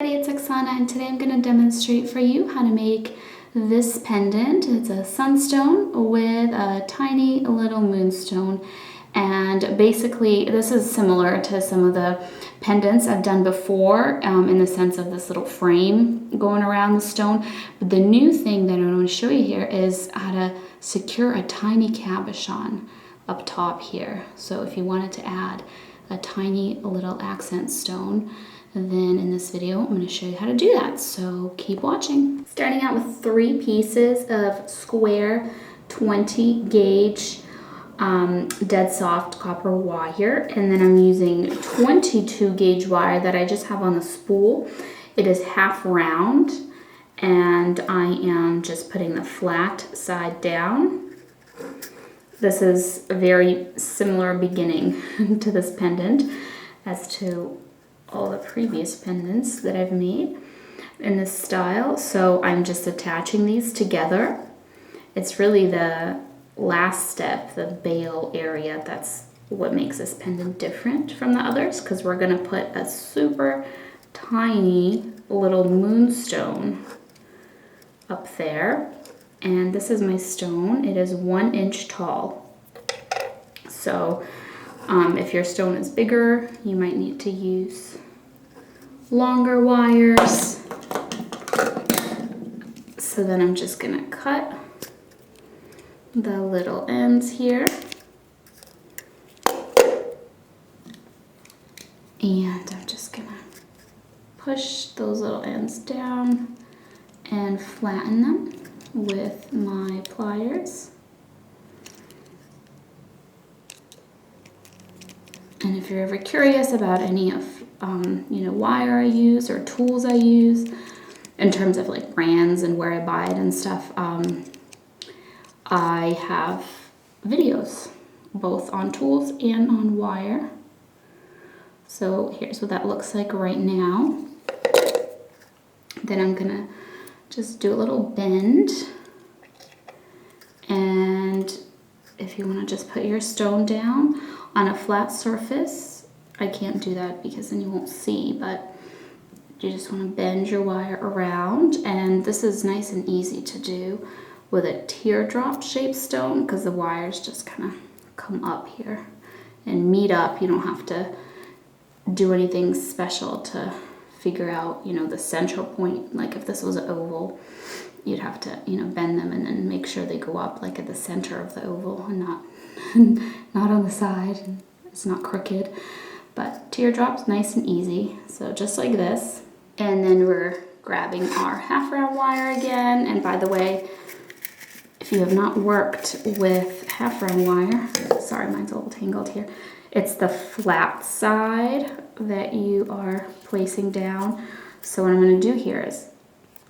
It's Oksana, and today I'm going to demonstrate for you how to make this pendant. It's a sunstone with a tiny little moonstone, and basically this is similar to some of the pendants I've done before in the sense of this little frame going around the stone. But the new thing that I'm going to show you here is how to secure a tiny cabochon up top here. So if you wanted to add a tiny little accent stone, then in this video I'm going to show you how to do that, so keep watching. Starting out with 3 pieces of square 20 gauge dead soft copper wire, and then I'm using 22 gauge wire that I just have on the spool. It is half round, and I am just putting the flat side down. This is a very similar beginning to this pendant as to all the previous pendants that I've made in this style. So I'm just attaching these together. It's really the last step, the bail area, that's what makes this pendant different from the others, because we're going to put a super tiny little moonstone up there. And this is my stone. It is 1 inch tall. So if your stone is bigger, you might need to use longer wires. So then I'm just gonna cut the little ends here. And I'm just gonna push those little ends down and flatten them with my pliers. And if you're ever curious about any of wire I use or tools I use in terms of like brands and where I buy it and stuff, I have videos both on tools and on wire. So here's what that looks like right now. Then I'm gonna just do a little bend, and if you want to just put your stone down on a flat surface, I can't do that because then you won't see, but you just want to bend your wire around. And this is nice and easy to do with a teardrop shaped stone because the wires just kind of come up here and meet up. You don't have to do anything special to figure out, the central point. Like if this was an oval, you'd have to, bend them and then make sure they go up like at the center of the oval and not on the side. It's not crooked. But teardrop's nice and easy. So just like this. And then we're grabbing our half round wire again. And by the way, if you have not worked with half round wire, sorry, mine's a little tangled here. It's the flat side that you are placing down. So what I'm going to do here is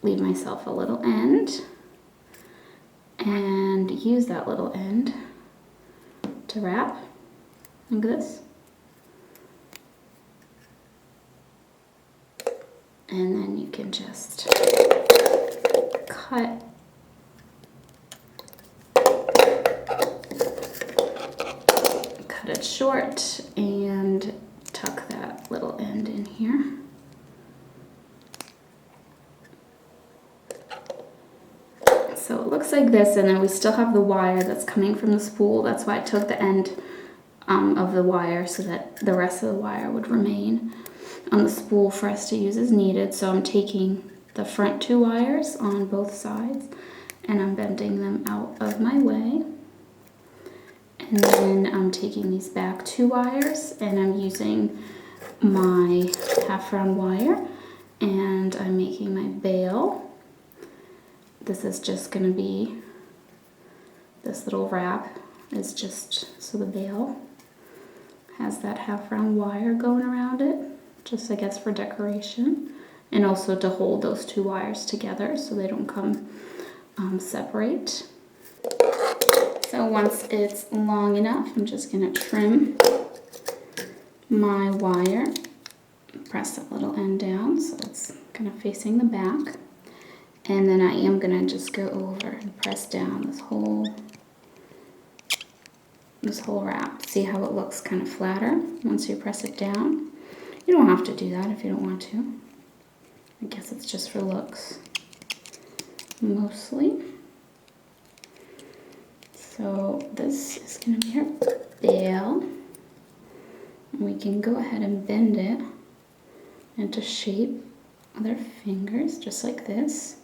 leave myself a little end and use that little end to wrap like this. And then you can just cut it short and tuck that little end in here. So it looks like this, and then we still have the wire that's coming from the spool. That's why I took the end of the wire so that the rest of the wire would remain on the spool for us to use as needed. So I'm taking the front 2 wires on both sides and I'm bending them out of my way. And then I'm taking these back 2 wires and I'm using my half round wire and I'm making my bail. This is just going to be, this little wrap is just so the bail has that half round wire going around it, just I guess for decoration, and also to hold those 2 wires together so they don't come separate. So once it's long enough, I'm just going to trim my wire, press that little end down so it's kind of facing the back, and then I am going to just go over and press down this whole wrap. See how it looks kind of flatter once you press it down? You don't have to do that if you don't want to. it's just for looks, mostly. So this is going to be our bail. And we can go ahead and bend it into shape with our fingers, just like this.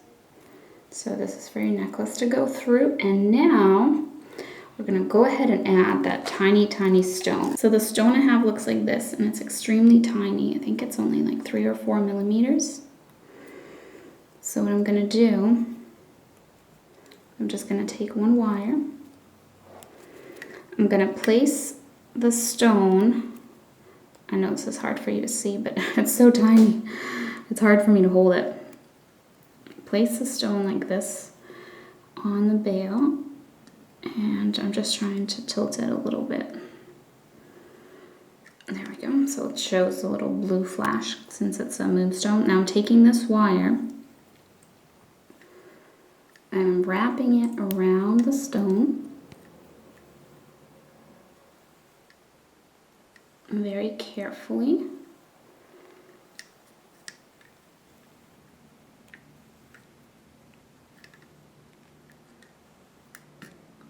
So this is for your necklace to go through. And now we're going to go ahead and add that tiny, tiny stone. So the stone I have looks like this, and it's extremely tiny. I think it's only like 3 or 4 millimeters. So what I'm going to do, I'm just going to take one wire. I'm going to place the stone. I know this is hard for you to see, but it's so tiny. It's hard for me to hold it. Place the stone like this on the bail, and I'm just trying to tilt it a little bit. There we go. So it shows a little blue flash since it's a moonstone. Now I'm taking this wire and I'm wrapping it around the stone very carefully.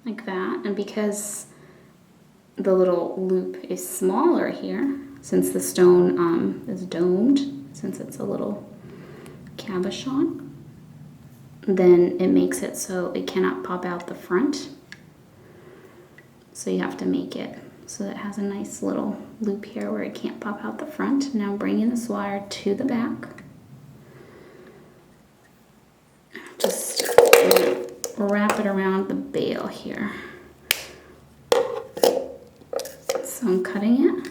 Like that. And because the little loop is smaller here, since the stone is domed, since it's a little cabochon, then it makes it so it cannot pop out the front. So you have to make it so that it has a nice little loop here where it can't pop out the front. Now bringing this wire to the back. Just wrap it around the bail here. So I'm cutting it.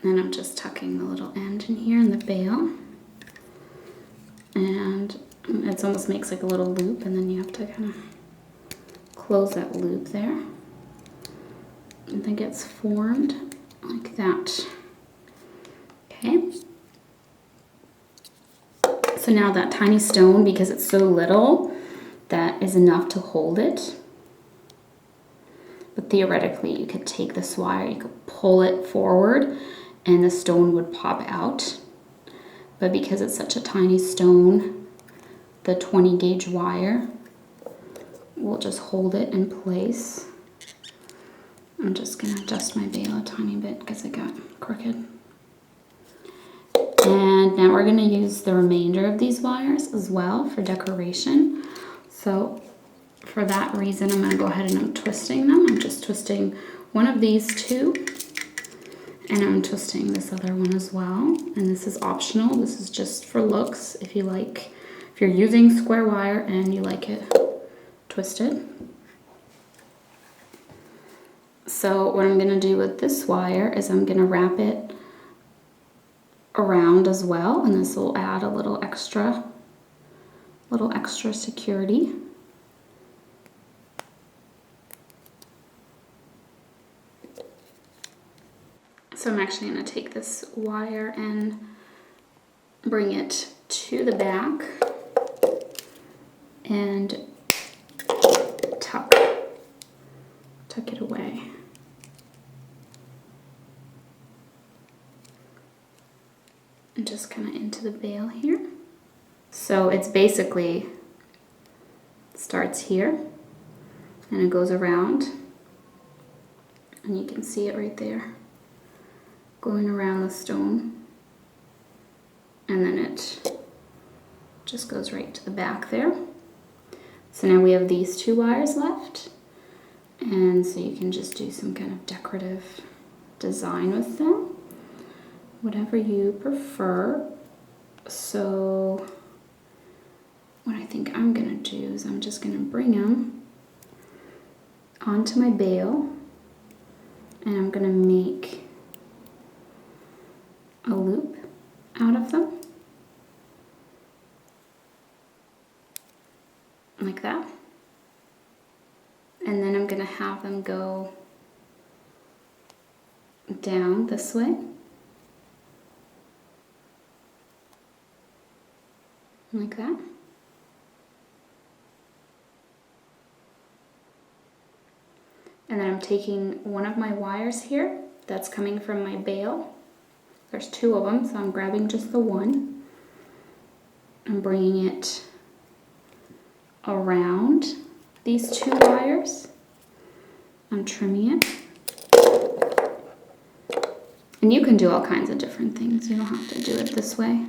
And I'm just tucking the little end in here in the bail. And it almost makes like a little loop, and then you have to kind of close that loop there. And then it gets formed like that. Okay. So now that tiny stone, because it's so little, that is enough to hold it. But theoretically, you could take this wire, you could pull it forward, and the stone would pop out. But because it's such a tiny stone, the 20 gauge wire will just hold it in place. I'm just gonna adjust my bail a tiny bit because it got crooked. And now we're gonna use the remainder of these wires as well for decoration. So for that reason, I'm gonna go ahead and I'm twisting them. I'm just twisting one of these two, and I'm twisting this other one as well. And this is optional. This is just for looks. If you're using square wire and you like it twisted. So what I'm gonna do with this wire is I'm gonna wrap it around as well, and this will add a little extra security. So I'm actually going to take this wire and bring it to the back and tuck it away. And just kind of into the bail here. So it's basically starts here and it goes around, and you can see it right there, going around the stone, and then it just goes right to the back there. So now we have these two wires left, and so you can just do some kind of decorative design with them, whatever you prefer. So what I think I'm gonna do is I'm just gonna bring them onto my bail, and I'm gonna make a loop out of them, like that. And then I'm gonna have them go down this way, like that. And then I'm taking one of my wires here that's coming from my bail, There's 2 of them, so I'm grabbing just the one. I'm bringing it around these 2 wires. I'm trimming it. And you can do all kinds of different things. You don't have to do it this way.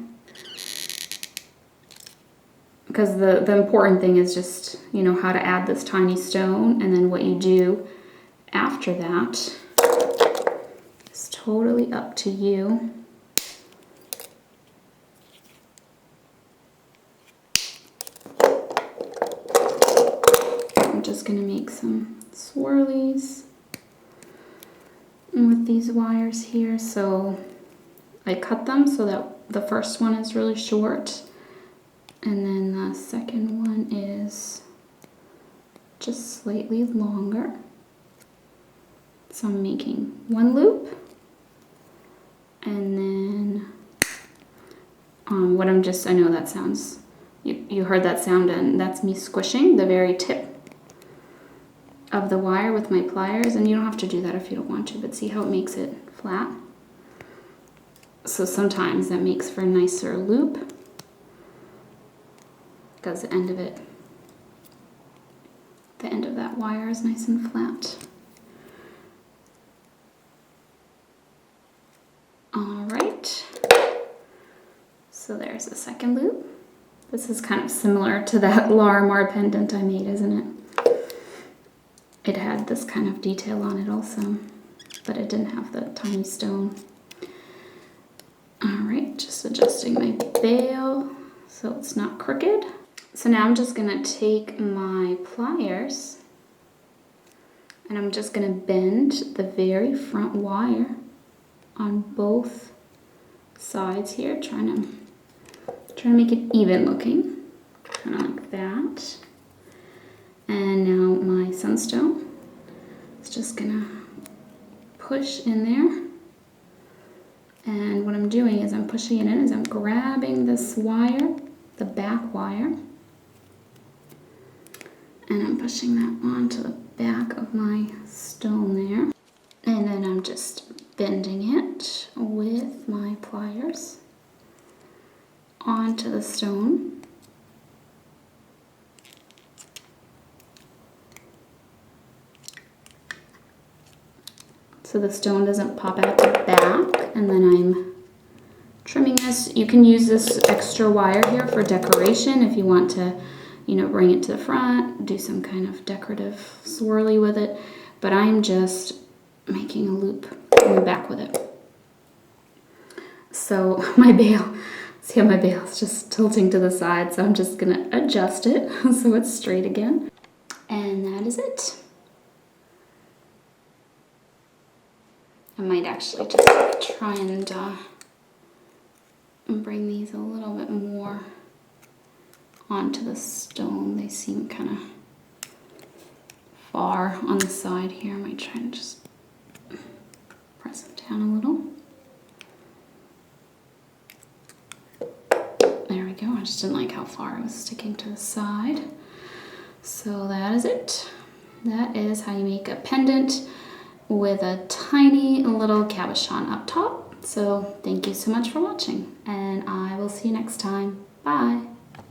Because the important thing is just, you know, how to add this tiny stone, and then what you do after that is totally up to you. I'm just going to make some swirlies with these wires here. So I cut them so that the first one is really short, and then the second one is just slightly longer. So I'm making 1 loop, and then I know that sounds, you heard that sound, and that's me squishing the very tip of the wire with my pliers, and you don't have to do that if you don't want to, but see how it makes it flat? So sometimes that makes for a nicer loop, because the end of that wire is nice and flat. All right, so there's the second loop. This is kind of similar to that Larimar pendant I made, isn't it? It had this kind of detail on it also, but it didn't have the tiny stone. All right, just adjusting my bail so it's not crooked. So now I'm just gonna take my pliers and I'm just gonna bend the very front wire on both sides here, trying to make it even looking, kind of like that. And now my sunstone is just gonna push in there. And what I'm doing is I'm pushing it in, is I'm grabbing this wire, the back wire, and I'm pushing that onto the back of my stone there. And then I'm just bending it with my pliers onto the stone. So the stone doesn't pop out the back, and then I'm trimming this. You can use this extra wire here for decoration if you want to, you know, bring it to the front, do some kind of decorative swirly with it, but I'm just making a loop in the back with it. So my bail, see how my bail is just tilting to the side, so I'm just gonna adjust it so it's straight again. And that is it. I might actually just try and bring these a little bit more onto the stone. They seem kind of far on the side here. I might try and just press them down a little. There we go. I just didn't like how far it was sticking to the side. So that is it. That is how you make a pendant with a tiny little cabochon up top. So thank you so much for watching, and I will see you next time. Bye.